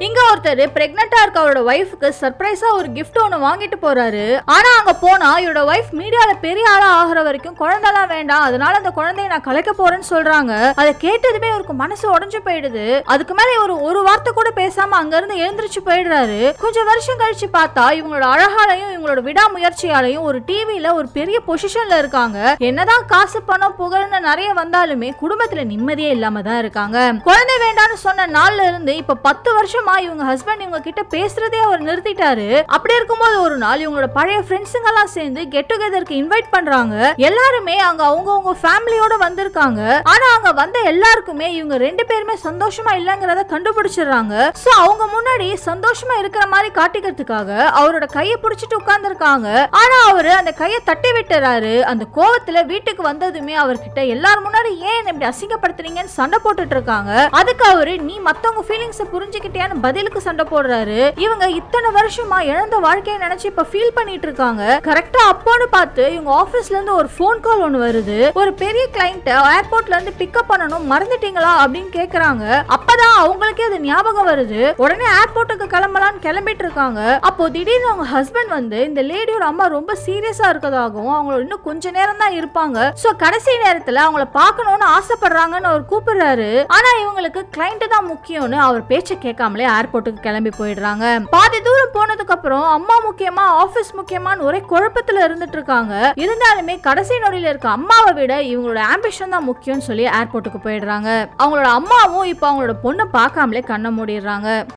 இங்க ஒருத்தர் பிரெக்னெண்டா இருக்க அவரோட வைஃப்க்கு சர்ப்ரைஸா ஒரு கிஃப்ட் ஒன்னு வாங்கிட்டு போறாரு. ஆனா அங்க போனா இவரோட வைஃப் மீடியால பெரிய ஆளா ஆகுற வரைக்கும் குழந்தைலாம் வேண்டாம், அதனால அந்த குழந்தைய நான் கலைக்க போறேன்னு சொல்றாங்க. அதை கேட்டதுமே இவருக்கு மனசு உடைஞ்சு போயிடுது. அதுக்கு மேல ஒரு வார்த்தை கூட பேசாம அங்க இருந்து எழுந்திருச்சு போயிடுறாரு. கொஞ்சம் வருஷம் கழிச்சு பார்த்தா இவங்களோட அழகாலையும் இவங்களோட விடாமுயற்சியாலையும் ஒரு டிவில ஒரு பெரிய பொசிஷன்ல இருக்காங்க. என்னதான் காசு பணம் புகழ்னு நிறைய வந்தாலுமே குடும்பத்துல நிம்மதியே இல்லாம தான் இருக்காங்க. குழந்தை வேண்டான்னு சொன்ன நாள்ல இருந்து இப்ப 10 வருஷமா இவங்க ஹஸ்பண்ட் இவங்க கிட்ட பேசுறதே அவர் நிறுத்திட்டாரு. அப்படி இருக்கும்போது ஒரு நாள் இவங்களோட பழைய ஃப்ரெண்ட்ஸுங்க எல்லாம் சேர்ந்து கெட் டுகெதருக்கு இன்வைட் பண்றாங்க. எல்லாருமே அங்க அவங்க ஃபேமிலியோட வந்திருக்காங்க. ஆனா அங்க வந்த எல்லாருக்குமே இவங்க 2 பேருமே சந்தோஷமா இல்லங்கறத கண்டுபிடிச்சிடுறாங்க. சோ அவங்க முன்னாடி சந்தோஷமா இருக்கிற மாதிரி காட்டிக்கிறதுக்காக அவரோட கையை பிடிச்சிட்டு உட்கார்ந்துருக்காங்க. ஆனா அவரு அந்த கையை தட்டி விட்டுறாரு. அந்த கோவத்துல வீட்டுக்கு வந்ததுமே அவர்கிட்ட எல்லாரும் முன்னாடி ஏன் இப்படி அசிங்கப்படுத்துறீங்கன்னு சண்டை போட்டுட்டு இருக்காங்க. அதுக்கு அவரு நீ மத்தவங்க ஃபீலிங்ஸ் புரிஞ்சுக்கிட்டியான்னு பதிலுக்கு சண்டை போடுறாரு. இவங்க இத்தனை வருஷமா இழந்த வாழ்க்கையை நினைச்சு இப்ப ஃபீல் பண்ணிட்டு இருக்காங்க. கரெக்டா அப்போன்னு பார்த்து இவங்க ஆபீஸ்ல இருந்து ஒரு போன் கால் ஒன்னு வருது. ஒரு பெரிய கிளையண்ட் ஏர்போர்ட்ல இருந்து பிக்கப் பண்ணணும், மறந்துட்டீங்களா அப்படின்னு கேக்குறாங்க. அப்பதான் அவங்களுக்கே அது ஞாபகம் வருது. உடனே ஏர்போர்ட்டுக்கு கிளம்பலான்னு கிளம்பிட்டு இருக்காங்க. அப்போ திடீர்னு அவங்க ஹஸ்பண்ட் வந்து இந்த லேடியோட அம்மா ரொம்ப சீரியஸா இருக்கதாகவும் அவங்கள இன்னும் கொஞ்ச நேரம் தான் இருப்பாங்க, சோ கடைசி நேரத்துல அவங்கள பார்க்கணும்னு ஆசைப்படுறாங்கன்னு அவர் கூப்பிடுறாரு. ஆனா இவங்களுக்கு கிளைண்ட் தான் முக்கியம்னு அவர் பேச்ச கேட்காமலே ஏர்போர்ட்டுக்கு கிளம்பி போயிடுறாங்க. பாதி தூரம் போனதுக்கு அப்புறம் அம்மா முக்கியமா ஆபீஸ் முக்கியமான்னு ஒரே குழப்பத்துல இருந்துட்டு இருக்காங்க. இருந்தாலுமே கடைசி நொடியில இருக்க அம்மாவை விட இவங்களோட ஆம்பிஷன் தான் முக்கியம்னு சொல்லி ஏர்போர்ட்டுக்கு போயிடுறாங்க. அவங்களோட அம்மாவும் இப்ப அவங்களோட பொண்ணை பார்க்காமலே கண்ண மூடிடுறாங்க.